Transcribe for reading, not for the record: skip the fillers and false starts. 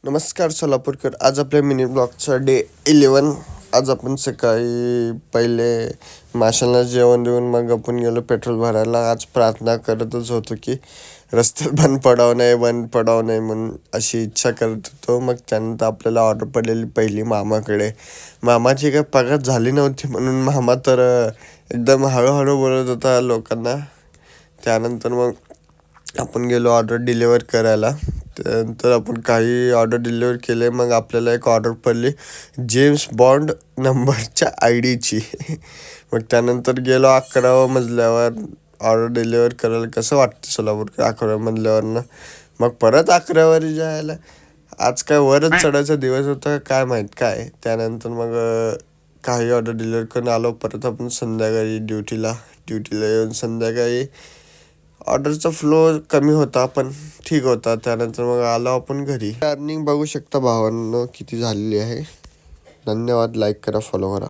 नमस्कार सोलापूरकर. आज आपल्या मिनी ब्लॉगचा डे 11. आज आपण सकाळी पहिले माशांना जेवण देऊन मग आपण गेलो पेट्रोल भरायला. आज प्रार्थना करतच होतो की रस्त्यात बंद पडावं नाही म्हणून अशी इच्छा करत होतो. मग त्यानंतर आपल्याला ऑर्डर पडलेली पहिली मामाकडे. मामाची काही पगार झाली नव्हती म्हणून मामा तर एकदम हळूहळू बोलत होता लोकांना. त्यानंतर मग आपण गेलो ऑर्डर डिलिव्हर करायला. त्यानंतर आपण काही ऑर्डर डिलिव्हर केले. मग आपल्याला एक ऑर्डर पडली जेम्स बॉन्ड नंबरच्या ID ची. मग त्यानंतर गेलो 11व्या मजल्यावर ऑर्डर डिलिव्हर करायला. कसं वाटतं सोलापूर 11व्या मजल्यावरनं. मग परत 11व्यावर जायला. आज काय वरच चढायचा दिवस होता काय माहीत काय. त्यानंतर मग काही ऑर्डर डिलिव्हर करून आलो परत आपण संध्याकाळी ड्युटीला येऊन संध्याकाळी ऑर्डरचा फ्लो कमी होता पण ठीक होता. त्यानंतर मग आलो आपण घरी. अर्निंग बघू शकता भावांनो किती झालेली आहे. धन्यवाद. लाईक करा, फॉलो करा.